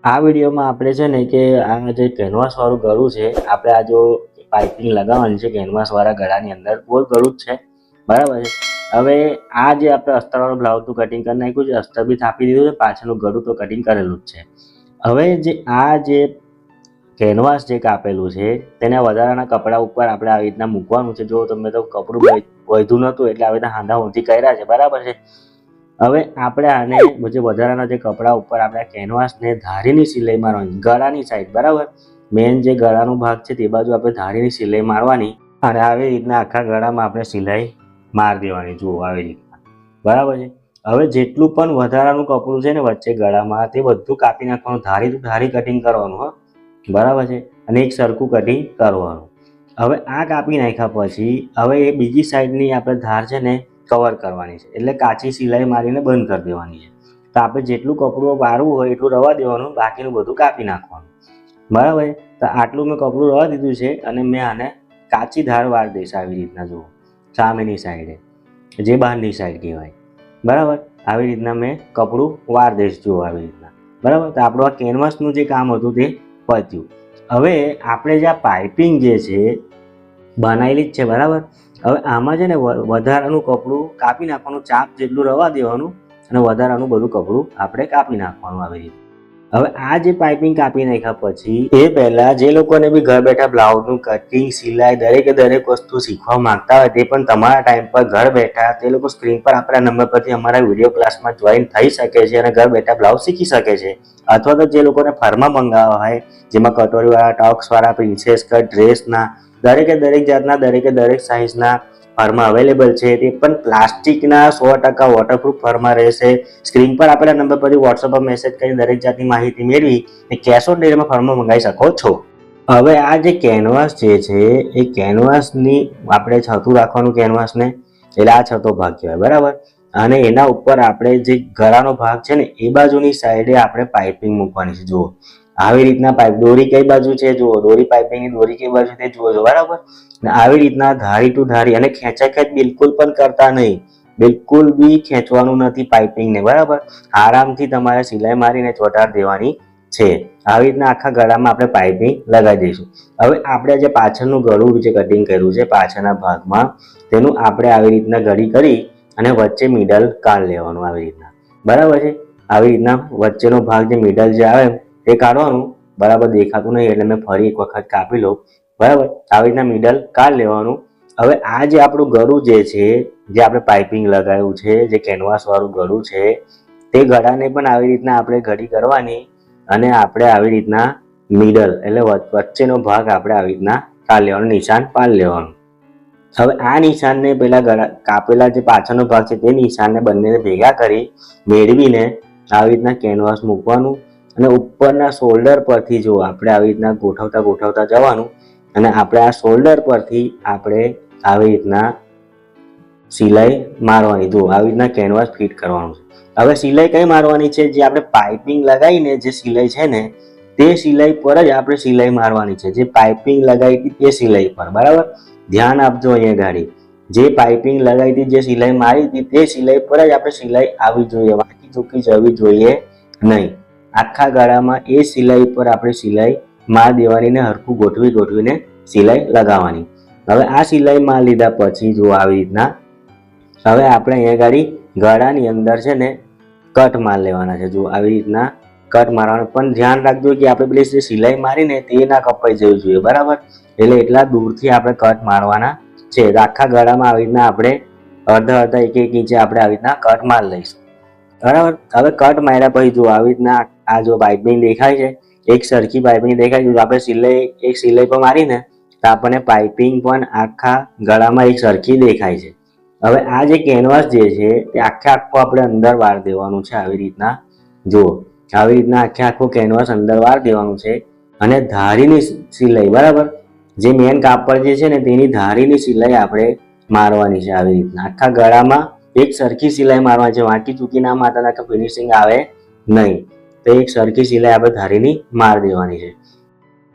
આ વિડીયોમાં આપણે છે ને કે આ જે કેનવાસ વાળું ગળું છે, આપણે આ જો પાઇપિંગ લગાવવાની છે કેનવાસ વાળા ગળાની અંદર, ગોળ ગળું જ છે, બરાબર છે। હવે આ જે આપણે અસ્તરવાળું બ્લાઉઝનું કટિંગ કરી નાખ્યું છે, અસ્તર બી થાપી દીધું છે, પાછળનું ગળું તો કટિંગ કરેલું જ છે। હવે જે કેનવાસ જે કાપેલું છે તેને વધારાના કપડા ઉપર આપણે આવી રીતના મૂકવાનું છે। જો તમે તો કપડું વધ્યું નહોતું એટલે આવી રીતના હાંધા ઊંધી કર્યા છે, બરાબર છે। હવે આપણે આને જે વધારાના જે કપડા ઉપર આપણે કેનવાસને ધારીની સિલાઈ મારવાની, ગળાની સાઈડ, બરાબર। મેન જે ગળાનો ભાગ છે તે બાજુ આપણે ધારીની સિલાઈ મારવાની અને આવી રીતના આખા ગળામાં આપણે સિલાઈ મારી દેવાની, જુઓ આવી રીતના, બરાબર છે। હવે જેટલું પણ વધારાનું કપડું છે ને વચ્ચે ગળામાં તે બધું કાપી નાખવાનું, ધારી ટુ ધારી કટિંગ કરવાનું, હા, બરાબર છે। અને એક સરખું કટિંગ કરવાનું। હવે આ કાપી નાખ્યા પછી હવે એ બીજી સાઈડની આપણે ધાર છે ને કવર કરવાની છે, એટલે કાચી સિલાઈ મારીને બંધ કરી દેવાની છે। તો આપણે જેટલું કપડું વાળવું હોય એટલું રવા દેવાનું, બાકીનું બધું કાપી નાખવાનું, બરાબર છે। તો આટલું મેં કપડું રવા દીધું છે અને મેં આને કાચી ધાર વાળી દઈશ આવી રીતના, જુઓ સામેની સાઈડે, જે બહારની સાઈડ કહેવાય, બરાબર। આવી રીતના મેં કપડું વાર દઈશ, જુઓ આવી રીતના, બરાબર। તો આપણું આ કેનવાસનું જે કામ હતું તે પત્યું। હવે આપણે જે આ પાઇપિંગ જે છે બનાવેલી જ છે, બરાબર। હવે આમાં છે ને વધારાનું કપડું કાપી નાખવાનું, ચાપ જેટલું રવા દેવાનું અને વધારાનું બધું કપડું આપણે કાપી નાખવાનું આવી રીતે। હવે આ જે પાઇપિંગ કાપી નાખ્યા પછી એ પહેલા જે લોકોને બી ઘર બેઠા બ્લાઉઝનું કટિંગ, સિલાઈ દરેક વસ્તુ શીખવા માંગતા હોય તે પણ તમારા ટાઈમ પર ઘર બેઠા તે લોકો સ્ક્રીન પર આપણા નંબર પરથી અમારા વિડીયો ક્લાસમાં જોઈન થઈ શકે છે અને ઘર બેઠા બ્લાઉઝ શીખી શકે છે। અથવા તો જે લોકોને ફરમાં મંગાવવા હોય, જેમાં કટોરીવાળા, ટોક્સવાળા, પ્રિન્સેસ કટ, ડ્રેસના દરેક જાતના દરેક સાઇઝના ફરમાં અવેલેબલ છે। તે પણ પ્લાસ્ટિકના 100% વોટરપ્રૂફ ફરમાં રહેશે। સ્ક્રીન પર આપેલા નંબર પરથી વોટ્સઅપ પર મેસેજ કરીને દરેક જાતની માહિતી મેળવી અને કેશ ઓન ડિલિવરીમાં ફરમાં મંગાવી શકો છો। હવે આ જે કેનવાસ જે છે એ કેનવાસની આપણે છતું રાખવાનું, કેનવાસને એટલે આ છતો ભાગ કહેવાય, બરાબર। અને એના ઉપર આપણે જે ગળાનો ભાગ છે ને એ બાજુની સાઈડે આપણે પાઇપિંગ મૂકવાની છે, જુઓ આવી રીતના પાઇપ, દોરી કઈ બાજુ છે જુઓ, દોરી પાઇપિંગની દોરી કઈ બાજુ તે જુઓ છો, બરાબર। આવી રીતના ધારી ટુ ધારી, અને ખેંચાખેંચ બિલકુલ પણ કરતા નહીં, બિલકુલ બી ખેંચવાનું નથી પાઇપિંગને, બરાબર। આરામથી તમારે સિલાઈ મારીને ચોંટાડી દેવાની છે। આવી રીતના આખા ગળામાં આપણે પાઇપિંગ લગાવી દઈશું। હવે આપણે જે પાછળનું ગળું જે કટિંગ કર્યું છે પાછળના ભાગમાં, તેનું આપણે આવી રીતના ગળી કરી અને વચ્ચે મિડલ કાઢી લેવાનું આવી રીતના, બરાબર છે। આવી રીતના વચ્ચેનો ભાગ જે મિડલ જે આવે તે કાઢવાનું, બરાબર, દેખાતું નહીં એટલે મેં ફરી એક વખત કાપી લઉં, બરાબર। આવી રીતના મિડલ કાઢી લેવાનું। હવે આ જે આપણું ગળું જે છે, જે આપણે પાઇપિંગ લગાવ્યું છે, જે કેનવાસ વાળું ગળું છે, તે ગળાને પણ આવી રીતના આપણે ઘડી કરવાની અને આપણે આવી રીતના મિડલ એટલે વચ્ચેનો ભાગ આપણે આવી રીતના કાઢી લેવાનો, નિશાન પાડી લેવાનું। હવે આ નિશાનને પેલા કાપેલા જે પાછળનો ભાગ છે તે નિશાનને બંનેને ભેગા કરી મેળવીને આવી રીતના કેનવાસ મૂકવાનું અને ઉપરના શોલ્ડર પરથી જો આપણે આવી રીતના ગોઠવતા જવાનું અને આપણે આ શોલ્ડર પરથી આપણે આવી રીતના સિલાઈ મારવાની, જો આવી રીતના કેનવાસ ફિટ કરવાનું છે। હવે સિલાઈ કઈ મારવાની છે, જે આપણે પાઇપિંગ લગાવીને જે સિલાઈ છે ને તે સિલાઈ પર જ આપણે સિલાઈ મારવાની છે, જે પાઇપિંગ લગાવી હતી તે સિલાઈ પર, બરાબર। ધ્યાન આપજો અહીંયા ગાડી, જે પાઇપિંગ લગાવી હતી, જે સિલાઈ મારી હતી તે સિલાઈ પર જ આપણે સિલાઈ આવી જોઈએ, વાંકી ચૂકી જવી જોઈએ નહીં। આખા ગળામાં એ સિલાઈ પર આપણે સિલાઈ માર દેવાની ને હરખું ગોઠવીને સિલાઈ લગાવવાની। હવે આ સિલાઈ માર લીધા પછી જો આવી રીતના હવે આપણે અહીંયા ગાડી ગળાની અંદર છે ને કટ માર લેવાના છે, જો આવી રીતના કટ મારવાનું। પણ ધ્યાન રાખજો કે આપણે પેલી જે સિલાઈ મારીને તે ના કપાઈ જવી જોઈએ, બરાબર। એટલે એટલા દૂરથી આપણે કટ મારવાના છે। આખા ગળામાં આવી રીતના આપણે અડધા એક ઇંચે આપણે આવી રીતના કટ માર લઈશું, બરાબર। હવે કટ માર્યા પછી જો આવી રીતના આ જો પાઇપિંગ દેખાય છે, એક સરખી પાઇપિંગ દેખાય છે, આપણે એક સિલાઈ પર મારીને તો આપણને પાઇપિંગ પણ આખા ગળામાં એક સરખી દેખાય છે। હવે આ જે કેનવાસ જે છે તે આખું આપણે અંદર વાર દેવાનું છે, આવી રીતના જુઓ, આવી રીતના આખું કેનવાસ અંદર વાર દેવાનું છે અને ધારીની સિલાઈ, બરાબર, જે મેન કાપડ જે છે ને તેની ધારીની સિલાઈ આપણે મારવાની છે। આવી રીતના આખા ગળામાં એક સરખી સિલાઈ મારવાની છે, વાંકી ચૂકી ના મારતા કે ફિનિશિંગ આવે નહીં, તો એક સરખી સિલાઈ આપણે ધારીની માર દેવાની છે।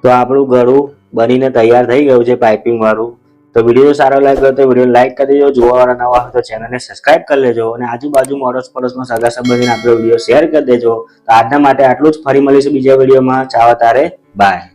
તો આપણું ગળું બનીને તૈયાર થઈ ગયું છે પાઇપિંગ વાળું। તો વિડીયો સારો લાગ્યો તો વિડીયો લાઈક કરી દેજો, જોવાવાળા નવા હોય તો ચેનલને સબસ્ક્રાઇબ કરી લેજો અને આજુબાજુમાં અડોશ પડોશમાં સગા સંબંધીને આપણો વિડીયો શેર કરી દેજો. તો આજના માટે આટલું જ. ફરી મળીશું બીજા વિડીયોમાં. ચાલો તારે બાય.